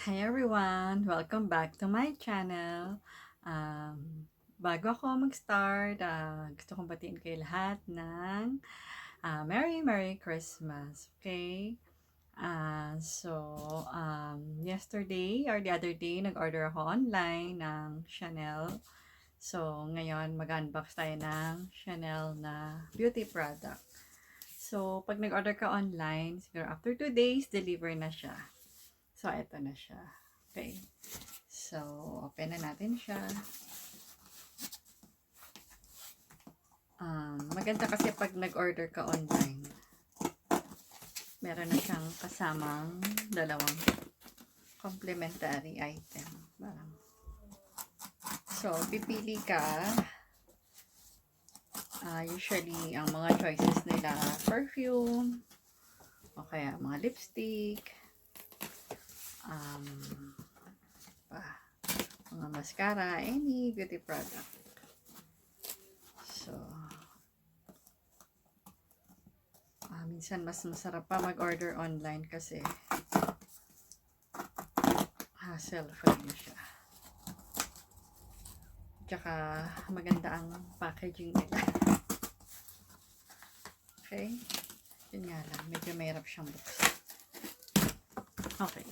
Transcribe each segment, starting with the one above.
Hi everyone! Welcome back to my channel. Bago ako mag-start, gusto kong batiin kayo lahat ng Merry Christmas. Okay? Yesterday or the other day, nag-order ako online ng Chanel. So, ngayon mag-unbox tayo ng Chanel na beauty product. So, pag nag-order ka online, siguro after 2 days, deliver na siya. So, ito na siya. Okay. So, open na natin siya. Maganda kasi pag nag-order ka online, meron na siyang kasamang dalawang complimentary item. So, pipili ka. Usually, ang mga choices nila, perfume, o kaya mga lipstick, mga mascara, any beauty product. So, minsan mas masarap pa mag-order online kasi hassle-free siya. Tsaka maganda ang packaging nila. Okay? Yun nga lang, medyo mahirap siyang buksan. Okay.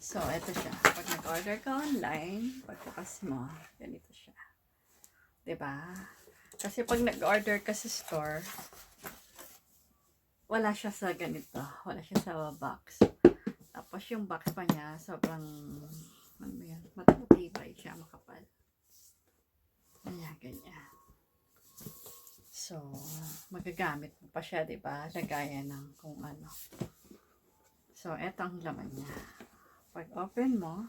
So, ito siya. Pag nag-order ka online, pagbukas mo, ganito siya. Diba? Kasi pag nag-order ka sa store, wala siya sa ganito. Wala siya sa box. Tapos yung box pa niya, sobrang, matibay siya, makapal. Ayan, ganyan. So, magagamit mo pa siya, diba? Lagayan ng kung ano. So, eto ang laman niya. Pag open mo,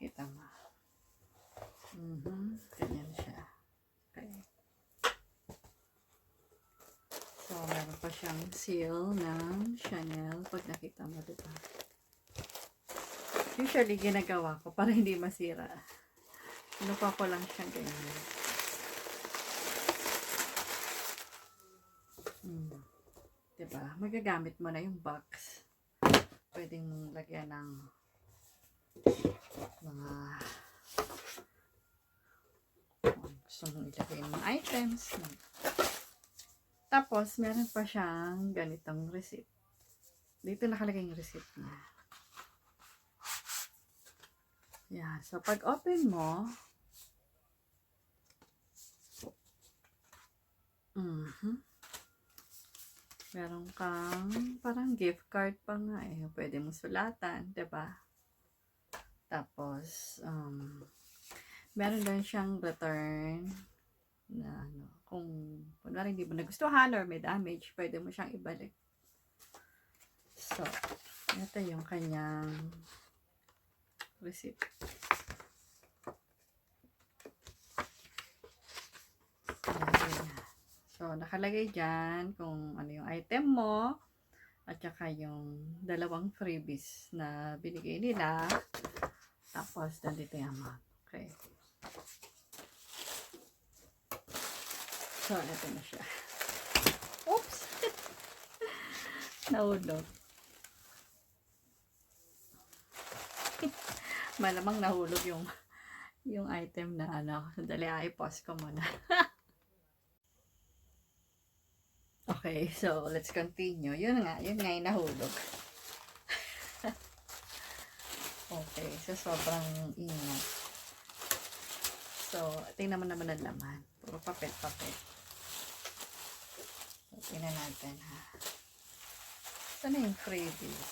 kita mo. Ganyan siya. Okay. So, meron pa siyang seal ng Chanel. Pag nakita mo, diba? Usually, ginagawa ko para hindi masira. Inupa ko lang siyang ganyan. Diba? Magagamit mo na yung box. Pwedeng lagyan ng mga gusto mong ilagay ng mga items. Tapos, meron pa siyang ganitong receipt. Dito nakalagay yung receipt niya. Yeah. So, pag open mo, meron kang parang gift card pa nga eh. Pwede mo sulatan, diba? Tapos, meron din siyang return na kung kunwari hindi mo nagustuhan or may damage, pwede mo siyang ibalik. So, ito yung kanyang receipt. So, nakalagay dyan kung ano yung item mo at saka yung dalawang freebies na binigay nila. Tapos, nandito yung amount. Okay. So, ito na siya. Oops! Nahulog. Malamang nahulog yung item na ano. Sandali, i-pause ko muna. Okay, so let's continue. Yun nga yung nahulog. Okay, so sobrang ingat. So, tingnan mo naman ang laman. Puro papel. So, tingnan natin ha. Saan na yung freebies?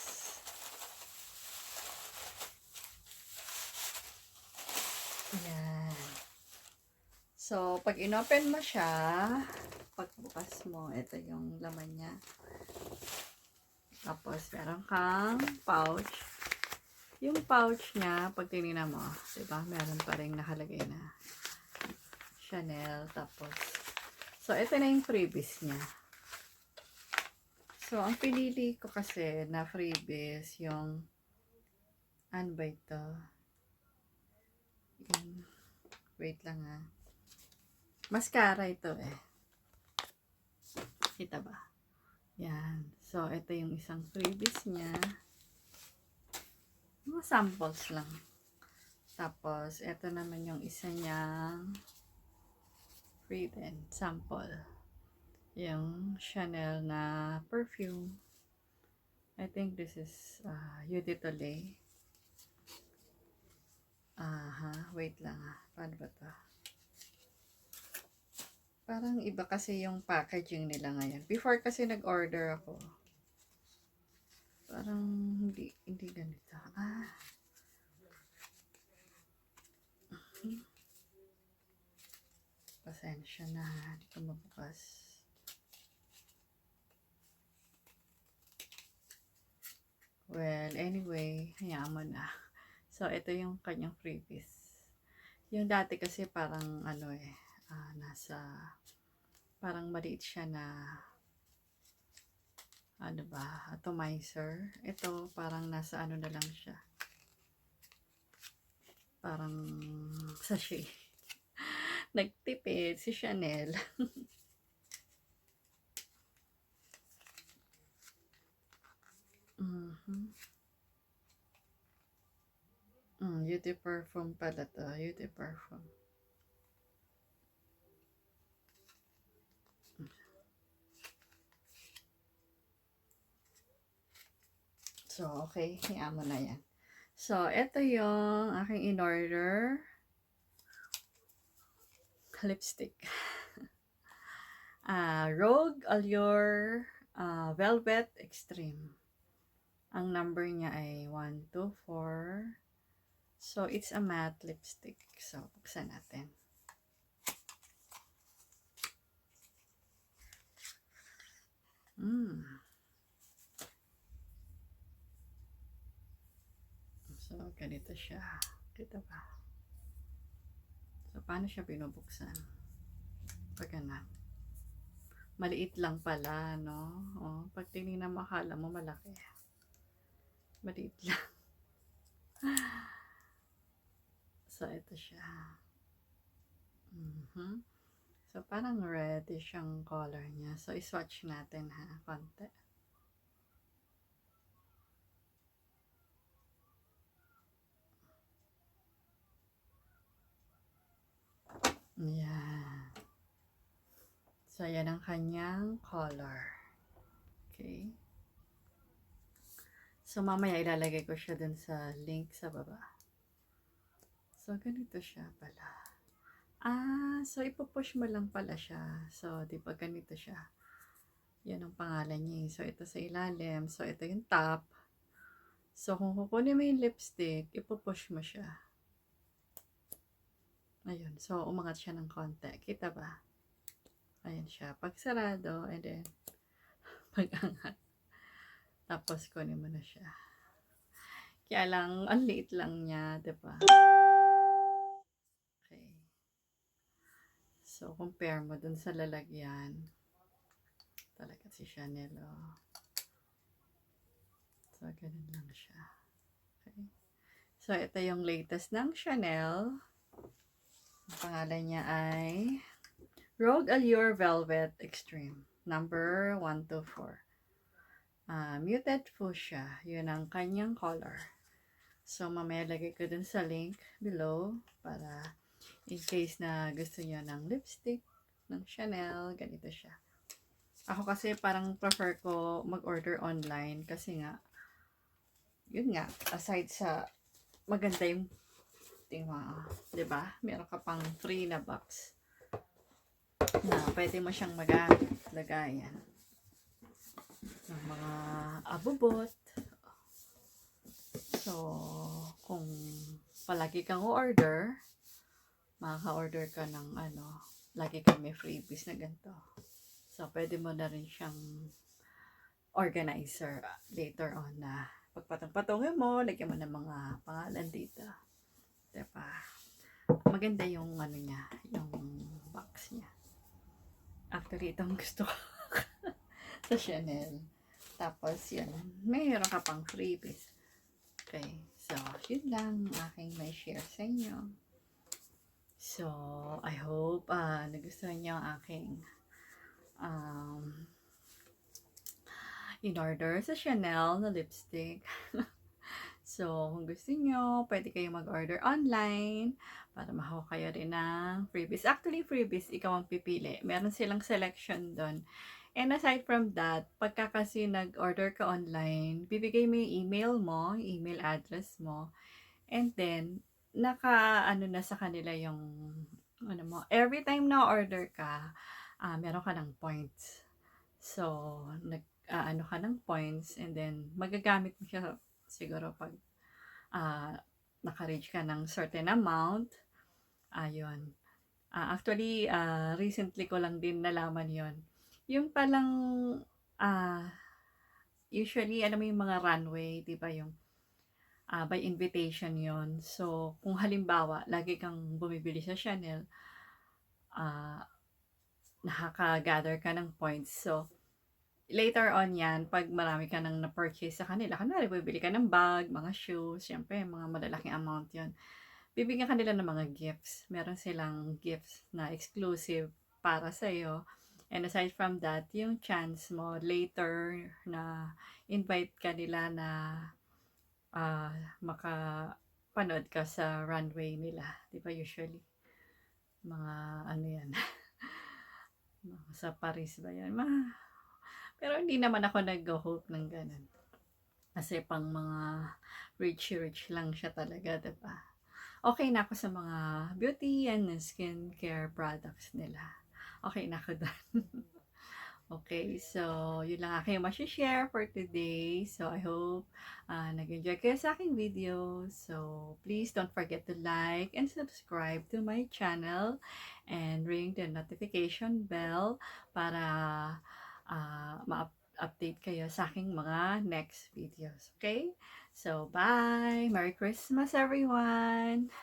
Yan. So, pag inopen mo siya, pagbukas mo, ito yung laman niya. Tapos, meron kang pouch. Yung pouch niya, pag tinignan mo, diba, meron pa rin nakalagay na Chanel. Tapos, so, ito na yung freebies niya. So, ang pinili ko kasi na freebies, yung, ano ba ito? Yung, wait lang ha. Mascara ito eh. Kita ba? Yan. So, So, ito yung isang freebies niya. Mga samples lang. Tapos, ito naman yung isa niyang free din, sample. Yung Chanel na perfume. I think this is Eau de Toilette. Wait lang Paano ba to? Parang iba kasi yung packaging nila ngayon. Before kasi nag-order ako. Parang hindi ganito. Pasensya na. Hindi ko mabukas. Well, anyway, hayaan mo na. So, ito yung kanyang freebies. Yung dati kasi parang nasa parang maliit siya na atomizer. Ito parang nasa na lang siya. Parang sachet. Nagtipid si Chanel. Beauty perfume pala to. Beauty perfume. So, okay. Hayaan mo na yan. So, ito yung aking in-order. Lipstick. Rouge, Allure, Velvet Extreme. Ang number niya ay 124. So, it's a matte lipstick. So, buksan natin. So, ganito siya. Kita ba? So, paano siya binubuksan? Pag ganun. Maliit lang pala, no? Pag tinignan mo, akala mo malaki. Maliit lang. So, ito siya. So, parang reddish ang color niya. So, iswatch natin konti. Yan. So, yan ang kanyang color. Okay. So, mamaya ilalagay ko siya dun sa link sa baba. So, ganito siya pala. So, ipupush mo lang pala siya. So, di ba ganito siya. Yan ang pangalan niya. So, ito sa ilalim. So, ito yung top. So, kung kukunin mo yung lipstick, ipupush mo siya. Ayun. So, umangat siya ng konti. Kita ba? Ayan siya. Pag sarado, and then, pag-angat. Tapos, kunin mo na siya. Kaya lang, ang liit lang niya, diba? Okay. So, compare mo dun sa lalagyan. Talaga si Chanel, So, ganun lang siya. Okay. So, ito yung latest ng Chanel. Ang pangalan niya ay Rouge Allure Velvet Extreme. Number 124. Muted Fuchsia. Yun ang kanyang color. So, mamaya lagay ko dun sa link below para in case na gusto niyo ng lipstick ng Chanel. Ganito siya. Ako kasi parang prefer ko mag-order online kasi nga, yun nga, aside sa maganda yung diba? Meron ka pang free na box na pwede mo siyang magamit. Lagayan ng mga abubot. So, kung palagi kang order, makaka-order ka ng lagi kami freebies na ganito. So, pwede mo na rin siyang organizer later on na pagpatong-patongin mo, lagyan mo ng mga pangalan dito. Diba? Maganda yung niya, yung box niya. Actually, itong gusto ko sa Chanel. Tapos, yun, mayroon ka pang freebies. Okay, so, yun lang aking may share sa inyo. So, I hope nagustuhan niyo ang aking in order sa Chanel na lipstick. So, kung gusto nyo, pwede kayong mag-order online para makuha kayo rin ng freebies. Actually, freebies, ikaw ang pipili. Meron silang selection doon. And aside from that, pagka kasi nag-order ka online, bibigay mo yung email mo, yung email address mo, and then, ano na sa kanila yung, ano mo, every time na order ka, meron ka ng points. So, ano ka ng points, and then, magagamit mo siya siguro pag ah, naka-reach ka ng certain amount. Ayun. Actually, recently ko lang din nalaman yon. Yung palang, ah, usually, alam mo yung mga runway, di ba yung by invitation yon. So, kung halimbawa, lagi kang bumibili sa Chanel, ah, nakaka-gather ka ng points. So, later on yan, pag marami ka nang na-purchase sa kanila, kanila bibili ka ng bag, mga shoes, syempre, mga malalaking amount yon. Bibigyan ka nila ng mga gifts. Meron silang gifts na exclusive para sa'yo. And aside from that, yung chance mo later na invite ka nila na makapanood ka sa runway nila. Di ba usually? Mga ano yan. Sa Paris ba yan? Pero hindi naman ako nag-hope ng ganun. Kasi pang mga rich lang siya talaga, diba? Okay na ako sa mga beauty and skincare products nila. Okay na ako doon. Okay, so yun lang aking share for today. So I hope nag-enjoy kayo sa aking video. So please don't forget to like and subscribe to my channel and ring the notification bell para ma-update kayo sa aking mga next videos. Okay? So bye! Merry Christmas everyone!